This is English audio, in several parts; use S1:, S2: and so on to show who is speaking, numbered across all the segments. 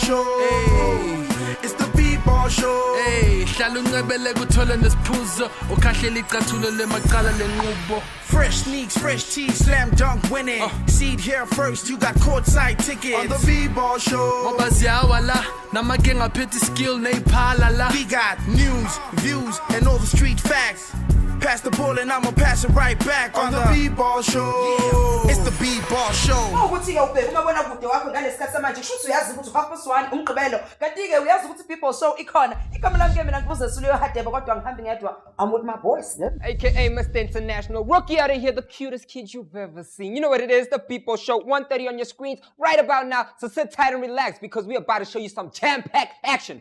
S1: Show. Hey. It's the Bball Show.
S2: Hey, hlala uncebele kuthola nesiphuzo ukhahlela icathulo lemaqala lenqubo.
S1: Fresh sneaks, fresh tees, slam dunk winning. Seed here first, you got courtside tickets. On the Bball Show.
S2: Ngoba ziyawa la namake ngaphethe skill neyiphala la.
S1: We got news, views, and all the street facts. Pass the ball and I'ma pass it right back on the Bball Show. Yeah. It's the Bball Show.
S3: Ukuthi ke ubheka umabona kude wakho ngalesikhathi samanje kusho uyazi ukuthi u1 umgqibelo kanti ke uyazi ukuthi Bball Show ikhona igama lami ke mina ngibuze Suleyo Hadebe kodwa ngihambi ngedwa I'm with my boys
S4: aka Mr. International rookie out of here, the cutest kid you've ever seen. You know what it is, the Bball Show, 1:30 on your screens right about now, so sit tight and relax because we're about to show you some jam-packed action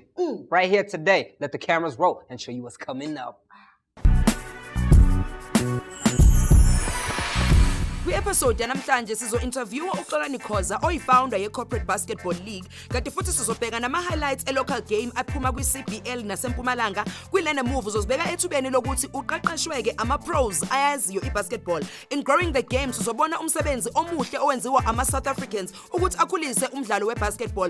S4: right here today. Let the cameras roll and show you what's coming up.
S3: Kwi-episode yanamhlanje sizo-interviewa uXolani Khoza oyi-founder ye-Corporate Basketball League kanti futhi sizobheka nama-highlights e-local game aphuma kwi-CBL nasempumalanga kwilena move uzozibeka ethubeni lokuthi uqeqeshweke ama-pros ayaziyo i-basketball. In growing the game sizobona umsebenzi omuhle owenziwa ama-South Africans ukuthi akhulise umdlalo we-basketball.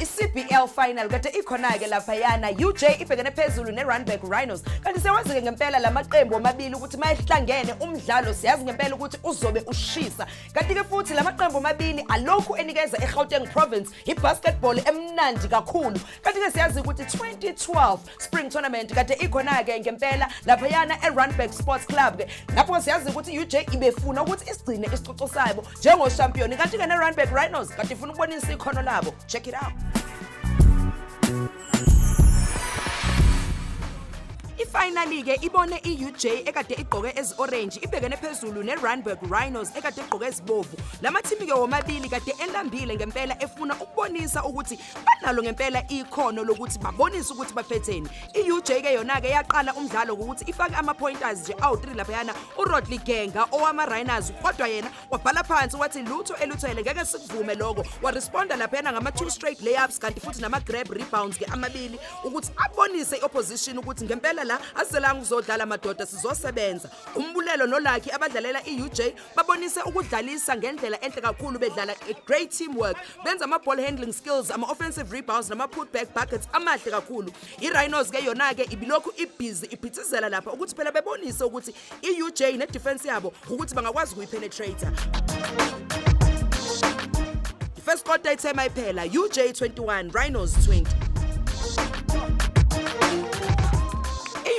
S3: I-CBL final kade ikhona-ke laphayana UJ ibhekene phezulu ne-Randburg Rhinos kanti sewazi-ke ngempela la maqembu omabili ukuthi mayehlangene umdlalo siyazi ngempela ukuthi uzobe ushisa kanti-ke futhi la maqembu omabili alokhu enikeza e-Gauteng Province i-basketball emnandi kakhulu kanti-ke siyazi ukuthi 2012 spring tournament kade ikhona-ke ngempela laphayana e-Randburg Sports Club-ke lapho siyazi ukuthi UJ ibefuna ukuthi isigcine isicoco sabo njengoshampiyoni kanti-ke ne-Randburg Rhinos kanti ifuna ukubonisa ikhono labo. Check it out. Finally ke ibone iUJ ekade igqoke ezi-orange ibhekene phezulu ne-Randburg Rhinos ekade igqoke ezibovu. Lama team ke womabili kade elambile ngempela efuna ukubonisa ukuthi banalo ngempela ikhono lokuthi babonise ukuthi baphetheni. iUJ ke yona ke yaqala umdlalo ukuthi ifake ama-pointers nje awu-3 laphayana uRodley Genga owama-Rhinos kodwa yena wabhala phansi wathi lutho eluthele ngeke sikuvume lokho waresponda laphayana ngama-2 straight layups kanti futhi nama-grab rebounds ke amabili ukuthi abonise i-opposition ukuthi ngempela la aselanga uzodlala madoda sizosebenza. Umbulelo noLucky abadlalela iUJ babonise ukudlalisa ngendlela enhle kakhulu bedlala great teamwork benza ama-ball handling skills ama-offensive rebounds nama-putback buckets amahle kakhulu. I-Rhinos ke yona ke ibilokhu ibhizi iphithizela lapha ukuthi phela bebonise ukuthi iUJ ne-defense yabo ukuthi bangakwazi ukuyipenetrate. First quarter time iphela UJ 21 Rhinos 20.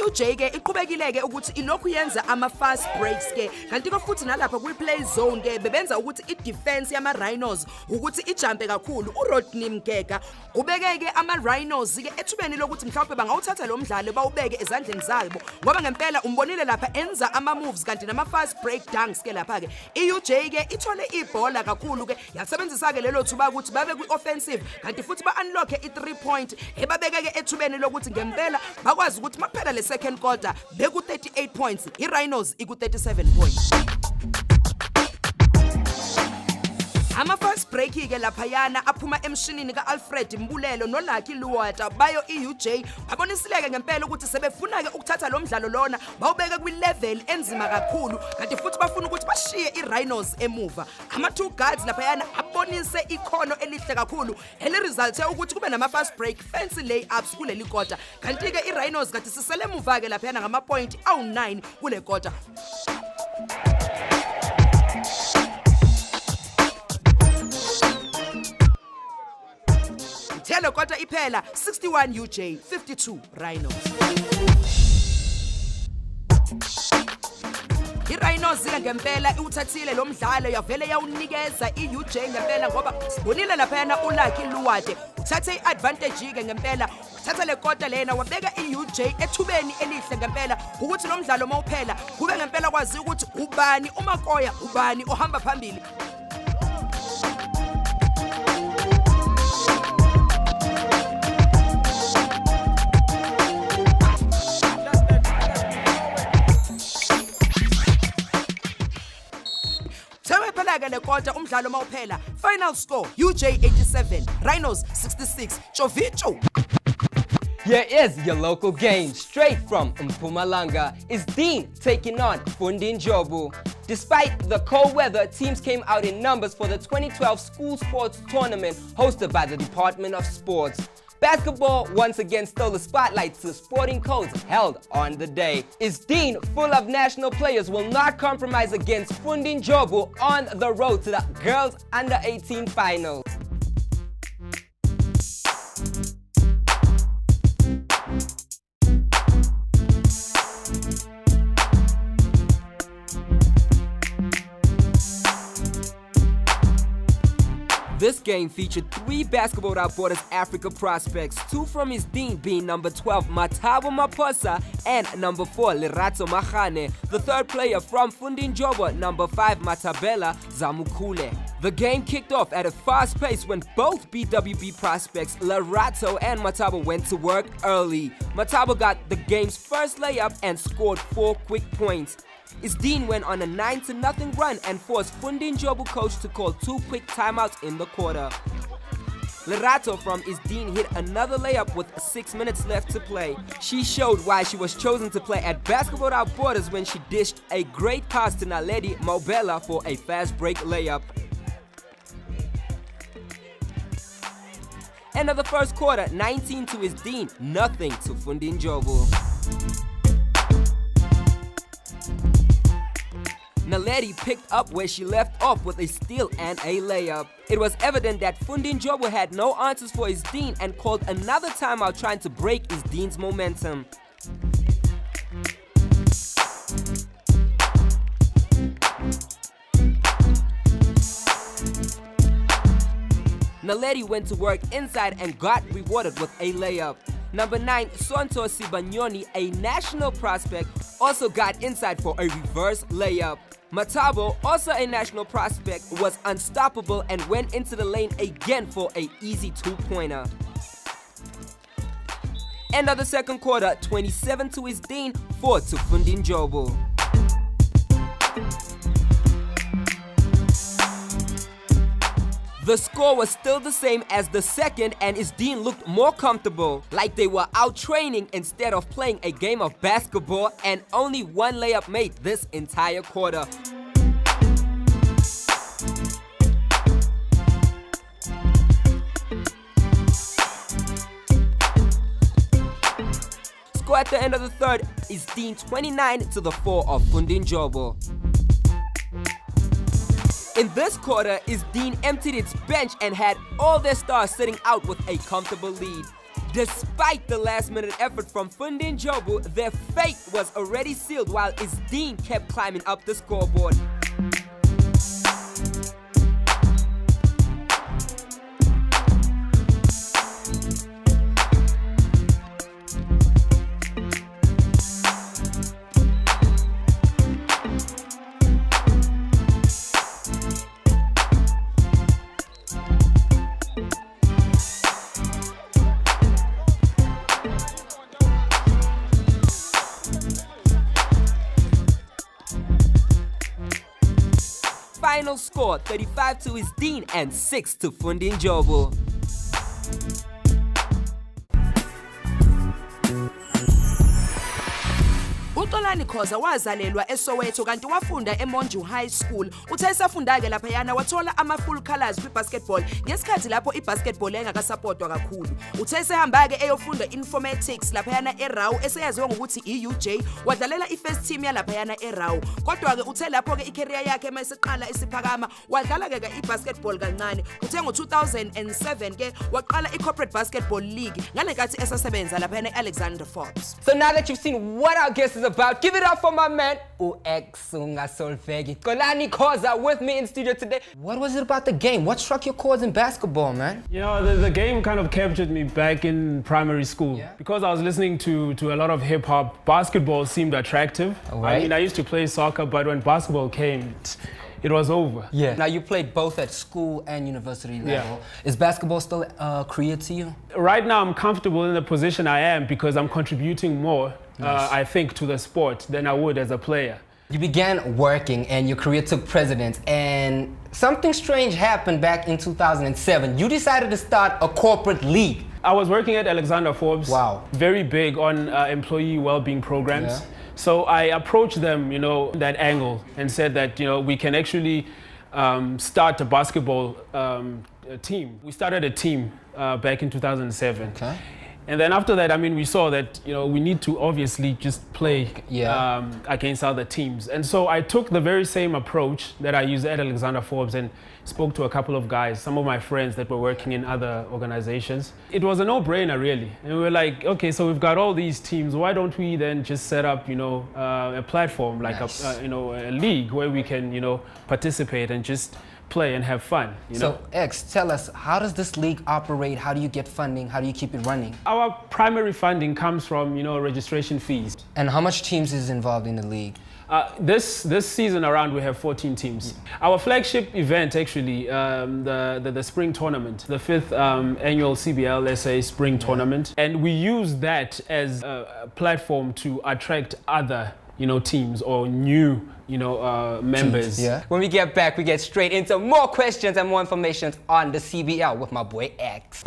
S3: UJ ke iqhubekileke ukuthi ilokhu yenza ama-fast breaks ke kanti ke futhi nalapha kwi-play zone ke bebenza ukuthi i-defense yama-Rhinos ukuthi ijampe kakhulu. uRodney Mgega ubekeke ama-Rhinos ke ethubeni lokuthi mhlawumbe bangawuthatha lo mdlalo bawubeke ezandleni zabo ngoba ngempela umbonile lapha enza ama-moves kanti nama-fast break dunks ke lapha ke iUJ ke ithole ibhola kakhulu ke yasebenzisa ke lelo thuba ukuthi babe kwi-offensive kanti futhi ba-unlock i-3 point ebabekeke ethubeni lokuthi ngempela bakwazi ukuthi makuphela le second quarter beku 38 points i-Rhinos iku 37 points. Ama-first break ke laphayana aphuma emshinini ka-Alfred Mbulelo noLucky Luwata bayo iUJ babonisile ngempela ukuthi sebefuna ke ukuthatha lo mdlalo lona bawubeke kwi-level enzima kakhulu kanti futhi bafuna ukuthi bashiye i-Rhinos emuva. Ama-2 guards laphayana abonise ikhono elihle kakhulu eli-resulthe ukuthi kube nama-fast break fancy layups kuleli kota kanti ke i-Rhinos kade sisele emuva ke laphayana ngama-point awu-9 kule kota. Telo kota iphela 61 UJ 52 Rhinos. I-Rhinos ngempela iwuthathile lo mdlalo yavele yawunikeza iUJ ngempela ngoba sibonile laphayana uLucky Luwate uthathe i-advantage ke ngempela uthatha le kota lena wabeka iUJ ethubeni elihle ngempela ukuthi lo mdlalo mawuphela kube ngempela kwazi ukuthi ubani umakoya ubani ohamba phambili. Le kota umdlalo mawuphela final score UJ 87 Rhinos 66 Chovicho.
S4: Here is your local game straight from Mpumalanga. It's Dean taking on Fundi Njobu. Despite the cold weather, teams came out in numbers for the 2012 school sports tournament hosted by the Department of Sports. Basketball once again stole the spotlight to sporting codes held on the day. Isdien, full of national players, will not compromise against Fundinjobu on the road to the girls under 18 finals. This game featured 3 Basketball Without Borders Africa prospects, 2 from Isdien being number 12 Matabo Maposa and number 4 Lerato Magane, the 3rd player from Fundinjobo, number 5 Matabela Zamukule. The game kicked off at a fast pace when both BWB prospects Lerato and Matabo went to work early. Matabo got the game's first layup and scored 4 quick points. Isdien went on a 9-0 run and forced Fundinjobu coach to call 2 quick timeouts in the quarter. Lerato from Isdien hit another layup with 6 minutes left to play. She showed why she was chosen to play at Basketball Without Borders when she dished a great pass to Naledi Mobela for a fast break layup. End of the first quarter, 19 to Isdien, nothing to Fundinjobu. Naledi picked up where she left off with a steal and a layup. It was evident that Fundinjobu had no answers for Isdien and called another timeout trying to break Isdien's momentum. Naledi went to work inside and got rewarded with a layup. Number 9, Sonto Sibanyoni, a national prospect, also got inside for a reverse layup. Matabo, also a national prospect, was unstoppable and went into the lane again for an easy 2-pointer. End of the second quarter, 27 to Isdien, 4 to Fundinjobu. The score was still the same as the second and Isdien looked more comfortable, like they were out training instead of playing a game of basketball, and only 1 layup made this entire quarter. Score at the end of the third, Isdien 29 to the 4 of Fundinjobu. In this quarter, Isdien emptied its bench and had all their stars sitting out with a comfortable lead. Despite the last-minute effort from Fundinjobu, their fate was already sealed while Isdien kept climbing up the scoreboard. Final score 35 to Isdien and 6 to Fundinjobu.
S3: Xolani Khoza wazalelwa eSoweto kanti wafunda eMonju High School. Uthe esafunda ke laphayana wathola ama-full colours kwi-basketball ngesikhathi lapho i-basketball engakasupportwa kakhulu. Uthe esehamba ke eyofunda informatics laphayana eRaw eseyaziwa ngokuthi i-UJ, wadlalela i-first team yalaphayana eRaw. Kodwa ke uthe lapho ke i-career yakhe mayiseqala isiphakama wadlala ke i-basketball kancane. Uthe ngo-2007 ke waqala i-Corporate Basketball League ngalenkathi esasebenza laphayana e-Alexander Forbes.
S4: So now that you've seen what our guest is about, give it up for my man Xolani Khoza with me in studio today. What was it about the game? What struck your chords in basketball, man?
S5: You know, the game kind of captured me back in primary school.
S4: Yeah.
S5: Because I was listening to a lot of hip-hop, basketball seemed attractive.
S4: Right.
S5: I mean, I used to play soccer, but when basketball came, it was over.
S4: Yeah. Now you played both at school and university level.
S5: Yeah.
S4: Is basketball still career to you?
S5: Right now, I'm comfortable in the position I am because I'm contributing more, I think, to the sport than I would as a player.
S4: You began working and your career took precedence, and something strange happened back in 2007. You decided to start a corporate league.
S5: I was working at Alexander Forbes.
S4: Wow.
S5: Very big on employee well-being programs.
S4: Yeah.
S5: So I approached them, that angle and said that, we can actually start a basketball team. We started a team back in 2007.
S4: Okay.
S5: And then after that, we saw that, we need to obviously just play against other teams. And so I took the very same approach that I used at Alexander Forbes and spoke to a couple of guys, some of my friends that were working in other organizations. It was a no-brainer, really. And we were like, okay, so we've got all these teams. Why don't we then just set up, a platform, like a league where we can, participate and just play and have fun.
S4: So, X, tell us, how does this league operate? How do you get funding? How do you keep it running?
S5: Our primary funding comes from, registration fees.
S4: And how much teams is involved in the league?
S5: This season around, we have 14 teams. Our flagship event, actually, the spring tournament, the 5th annual CBL SA spring tournament. And we use that as a platform to attract other teams or new, members.
S4: Yeah. When we get back, we get straight into more questions and more information on the CBL with my boy X.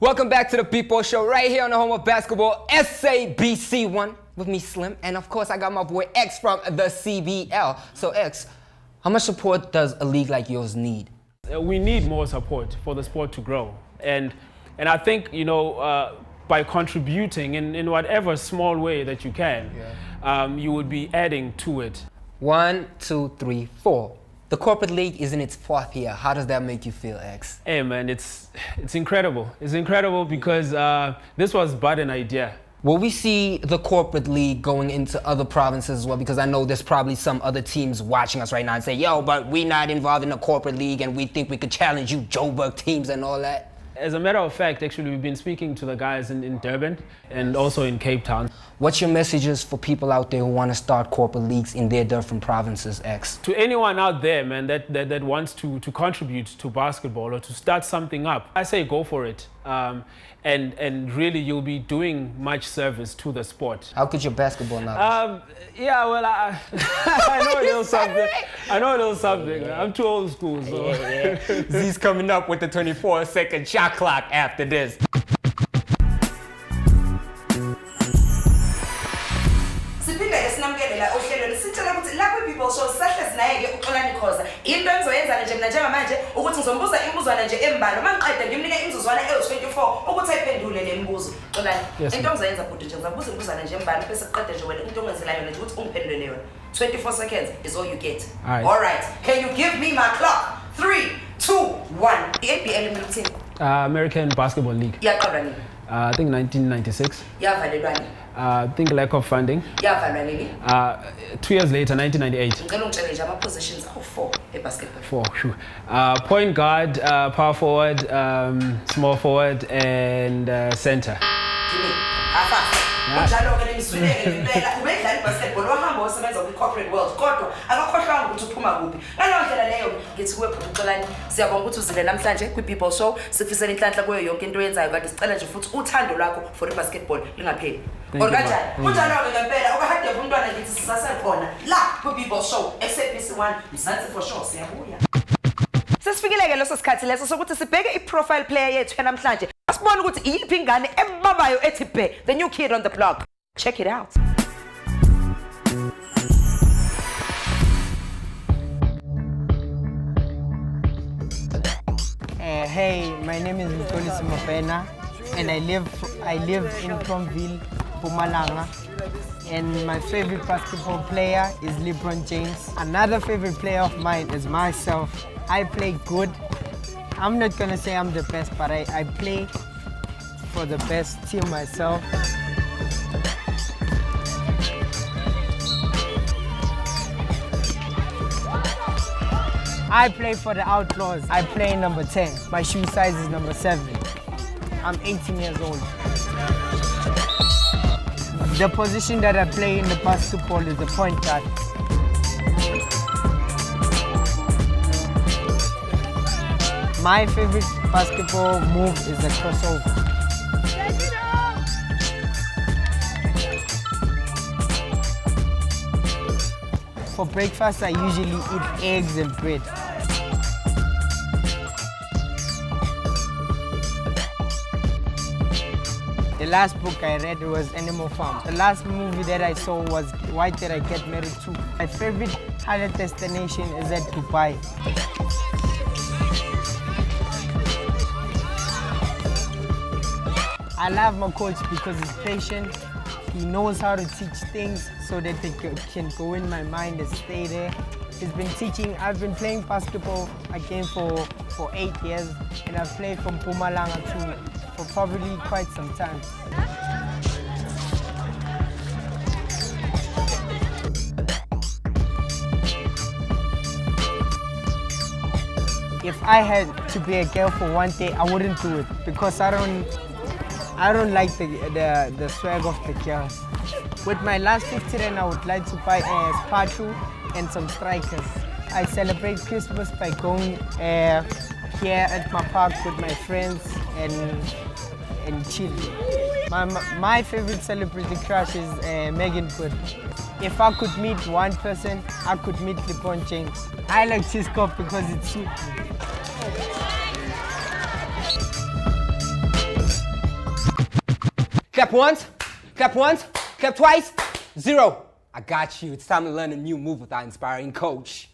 S4: Welcome back to the Bball Show, right here on the home of basketball, SABC 1, with me, Slim, and of course I got my boy X from the CBL. So X, how much support does a league like yours need?
S5: We need more support for the sport to grow, and I think by contributing in whatever small way that you can, you would be adding to it. 1, 2, 3, 4. The corporate league is in its 4th year. How does that make you feel, X? Hey man, it's incredible. It's incredible because this was but an idea.
S4: Will we see the corporate league going into other provinces as well? Because I know there's probably some other teams watching us right now and say, yo, but we're not involved in the corporate league and we think we could challenge you Joburg teams and all that.
S5: As a matter of fact, actually, we've been speaking to the guys in Durban and also in Cape Town.
S4: What's your messages for people out there who want to start corporate leagues in their different provinces, X?
S5: To anyone out there, man, that wants to contribute to basketball or to start something up, I say go for it. And really, you'll be doing much service to the sport.
S4: How could your basketball knowledge?
S5: Yeah, well, I know a little something. I know a little something. I'm too old school, so.
S4: Z's coming up with the 24-second shot clock after this.
S3: Bball Show sahlezi naye ke uXolani Khoza into engizoyenza nje mina njengamanje ukuthi ngizombuza imbuzwana nje embalwa mangiqeda ngimnika imizuzwana ewu24 ukuthi ayiphendule le mibuzo Xolani into engizoyenza futhi nje ngizabuza imbuzwana nje embalwa bese siqede nje wena into ongenzela yona nje ukuthi ungiphendule yona 24 seconds is all you get. All right, can you give me my clock? 3, 2, 1. The ABL meeting.
S5: American Basketball League.
S3: Yaqalwa nini?
S5: I think 1996.
S3: Yavalelwa nini?
S5: I think lack of funding.
S3: Yavalwa nini?
S5: 2 years later, 1998.
S3: Ngicela ungitshele nje ama positions awu4 ebasketball.
S5: 4, sure. Point guard, power forward, small forward, and center.
S3: Give me. Afast. Njalo ke lemiswileke impela ubedlala ibasketball wahamba osebenza ku corporate world kodwa akakhohlwanga ukuthi uphuma kuphi. Ngaleyo ndlela leyo ngithi kuwe Xolani siyabonga ukuthi uzile namhlanje kwi Bball Show sifisela inhlanhla kuyo yonke into oyenzayo kanti sicela nje futhi uthando lwakho for ibasketball lingapheli. Kanjani? Kunjalo ke ngempela okahade umntwana ngithi sisasekhona la ku Bball Show SABC 1 Mzansi Fo Sho siyabuya. Sesifikile leso sikhathi leso sokuthi sibheke i-profile player yethu namhlanje. Asibone ukuthi iyiphi ingane ebabayo ethi bhe, the new kid on the block. Check it out.
S6: Hey, my name is Mxolisi Mabena and I live in Cromville, Mpumalanga. And my favorite basketball player is LeBron James. Another favorite player of mine is myself. I play good. I'm not gonna say I'm the best, but I play for the best team myself. I play for the Outlaws. I play number 10. My shoe size is number 7. I'm 18 years old. The position that I play in the basketball is the point guard. My favorite basketball move is the crossover. For breakfast, I usually eat eggs and bread. The last book I read was Animal Farm. The last movie that I saw was Why Did I Get Married To? My favorite holiday destination is at Dubai. I love my coach because he's patient. He knows how to teach things so that they can go in my mind and stay there. He's been teaching. I've been playing basketball again for 8 years, and I've played from Mpumalanga too for probably quite some time. If I had to be a girl for one day, I wouldn't do it because I don't like the swag of the girls. With my last 50 rand, I would like to buy a spatu and some strikers. I celebrate Christmas by going here at my park with my friends and chilling. My favorite celebrity crush is Megan Good. If I could meet one person, I could meet LeBron James. I like Cisco because it suits me.
S4: Clap once, clap twice, 0. I got you. It's time to learn a new move with our inspiring coach.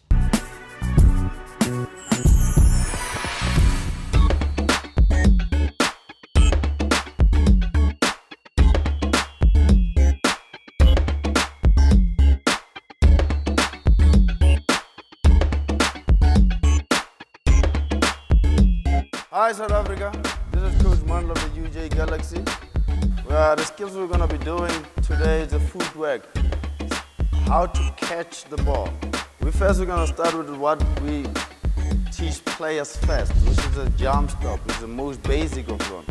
S7: Hi South Africa, this is Coach Mandla of the UJ Galaxy. The skills we're going to be doing today is the footwork, how to catch the ball. We're going to start with what we teach players first, which is a jump stop, which is the most basic of one.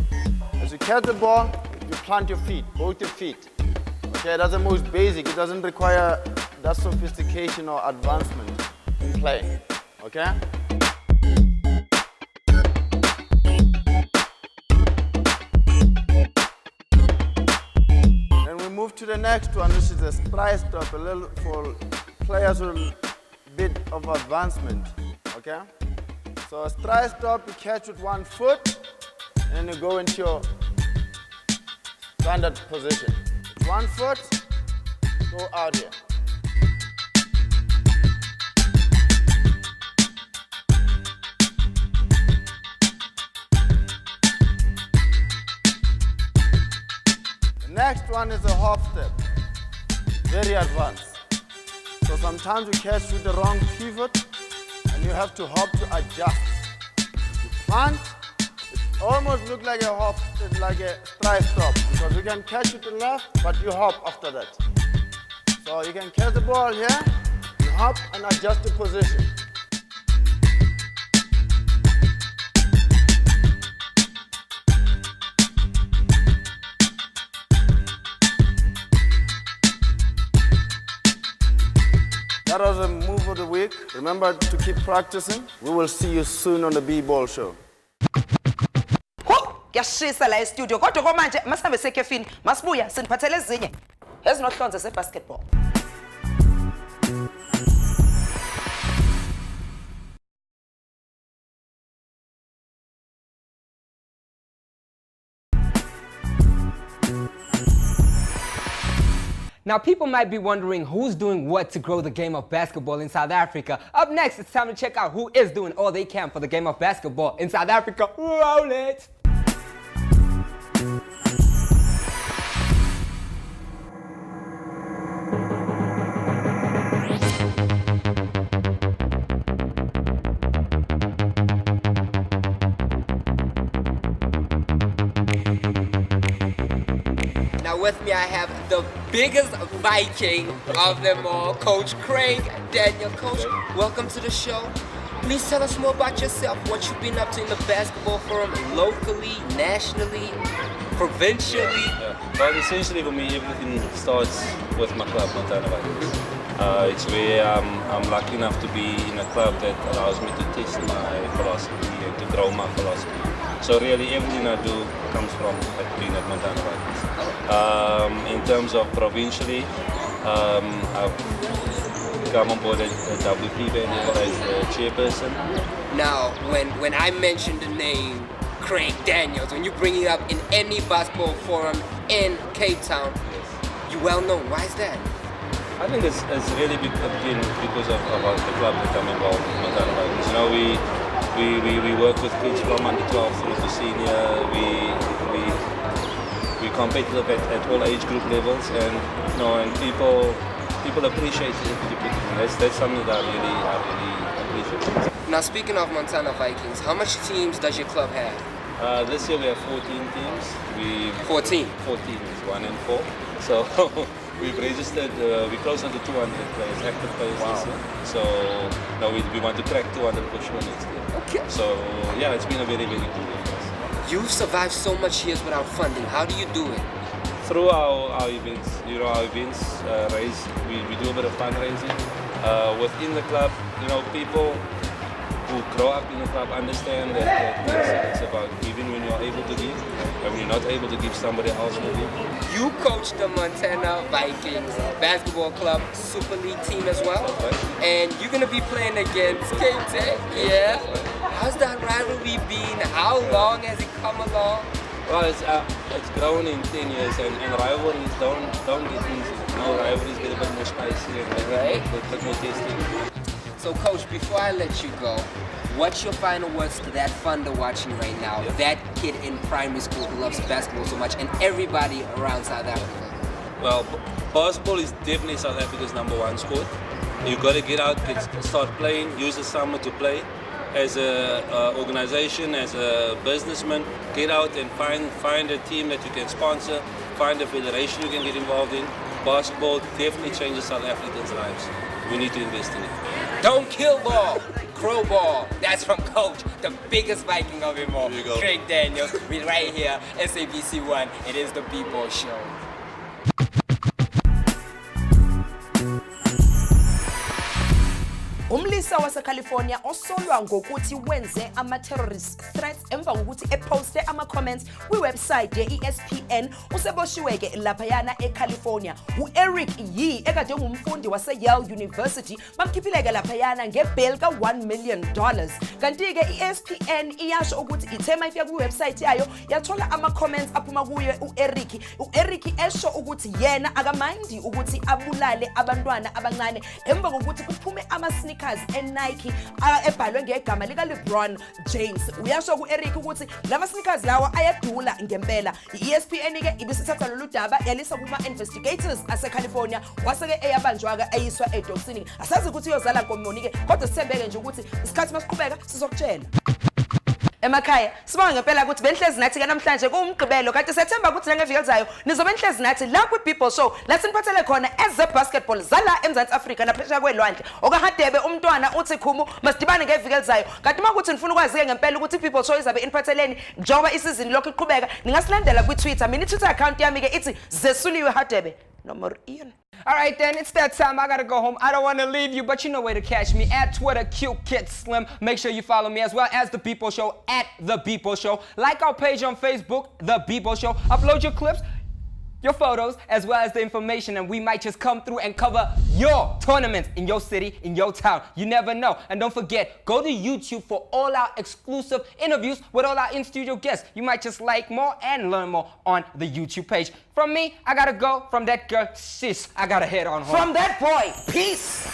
S7: As you catch the ball, you plant your feet, both your feet. Okay, that's the most basic. It doesn't require that sophistication or advancement in play. Okay? Move to the next one, which is a stride stop, a little for players with a bit of advancement, okay? So a stride stop, you catch with one foot, and you go into your standard position. One foot, go out here. Next one is a hop step, very advanced. So sometimes you catch with the wrong pivot and you have to hop to adjust. You plant, it almost looks like a hop, like a stride stop because you can catch with the left, but you hop after that. So you can catch the ball here, you hop and adjust the position. That was a move of the week. Remember to keep practicing. We will see you soon on the Bball Show.
S3: Kuyashisa la e-studio kodwa komanje masambe sekefini masibuya siniphathele ezinye ezinohlonze ze-basketball.
S4: Now, people might be wondering who's doing what to grow the game of basketball in South Africa. Up next, it's time to check out who is doing all they can for the game of basketball in South Africa. Roll it! With me, I have the biggest Viking of them all, Coach Craig Daniel. Coach, welcome to the show. Please tell us more about yourself, what you've been up to in the basketball forum, locally, nationally, provincially.
S8: Well, essentially for me, everything starts with my club, Montana Vikings. It's where I'm lucky enough to be in a club that allows me to test my philosophy and to grow my philosophy. So really everything I do comes from being at Montana Vikings. In terms of provincially, I've come on board as WP Band as the chairperson.
S4: Now, when I mention the name Craig Daniels, when you bring it up in any basketball forum in Cape Town, you well known. Why is that?
S8: I think it's really big again because of the club that I'm involved in Montana Vikings. You know, we work with kids from under 12 through to senior. We competitive at all age group levels, and you know, and people appreciate it. That's something that I really appreciate.
S4: Now, speaking of Montana Vikings, how much teams does your club have?
S8: This year we have 14 teams.
S4: 14?
S8: 14 is 1 and 4. So we've registered, we close under 200 players, active players this year. So now we want to crack 200 for sure next year.
S4: Okay.
S8: So yeah, it's been a very, very good year for us.
S4: You've survived so much years without funding. How do you do it?
S8: Through our events. You know, our events we do a bit of fundraising. Within the club, you know, people who grow up in the club understand that it's about giving when you're able to give, and when you're not able to give, somebody else will give.
S4: You coach the Montana Vikings basketball club Super League team as well, and you're gonna be playing against Cape Town. Yeah. How's that rivalry been? How long has it come along?
S8: Well, it's grown in 10 years, and rivalries don't get easy. You know, rivalries get a bit more spicy and a bit more tasty.
S4: So, Coach, before I let you go, what's your final words to that funder watching right now? Yeah. That kid in primary school who loves basketball so much, and everybody around South Africa.
S8: Well, basketball is definitely South Africa's #1 sport. You've got to get out, start playing, use the summer to play. As an organization, as a businessman, get out and find a team that you can sponsor, find a federation you can get involved in. Basketball definitely changes South Africans' lives. We need to invest in it.
S4: Don't kill ball, grow ball. That's from Coach, the biggest Viking of them all, Craig Daniels. We're right here, SABC 1. It is the Bball Show.
S3: Umlisa waseCalifornia osolwa ngokuthi wenze ama-terrorist threats emva kokuthi eposte ama-comments kwiwebsite ye-ESPN useboshiweke laphayana eCalifornia. U-Eric Yee ekade ngumfundi wase-Yale University bamkhiphileke laphayana ngebail ka$1 million. Kanti-ke i-ESPN iyasho ukuthi ithema ifika kwiwebsite yayo yathola ama-comments aphuma kuye u-Eric. U-Eric esho ukuthi yena akamandi ukuthi abulale abantwana abancane emva kokuthi kuphume ama-sneakers eNike ebhalwe ngegama lika LeBron James. Uyasho ku-Eric ukuthi lama sneakers lawa ayadula ngempela. I-ESPN ke ibisithatha lolu daba yalisa kuma-investigators ase-California waseke eyabanjwa-ke eyiswa edosini. Asazi ukuthi uyozala nkomonike kodwa sithembeke nje ukuthi isikhathi masiqhubeka sizokutshela. Emakhaya sibonga ngempela ukuthi benhlezi nathi ke namhlanje kuumgqibelo kanti sethemba ukuthi ngeviki elizayo nizobe enhlezi nathi la kwi-Bball Show la siniphathele khona eze basketball zala eMzansi Afrika naphesheya kwelwandle okahadebe umntwana uthi khumu masidibane ngeviki elizayo kanti makuthi nifuna ukwazi ngempela ukuthi i-Bball Show izabe iniphatheleni njengoba isizini lokho iqhubeka ningasilandela kwi-Twitter. Mina i-Twitter account yami ke ithi Zesuliwe Hadebe nomor Ian.
S4: All right, then, it's that time. I gotta go home. I don't want to leave you, but you know where to catch me. At Twitter, Cute Kid Slim. Make sure you follow me as well as The Bball Show at The Bball Show. Like our page on Facebook, The Bball Show. Upload your clips, your photos, as well as the information, and we might just come through and cover your tournaments in your city, in your town. You never know. And don't forget, go to YouTube for all our exclusive interviews with all our in-studio guests. You might just like more and learn more on the YouTube page. From me, I gotta go. From that girl, sis, I gotta head on home.
S3: From that boy, peace.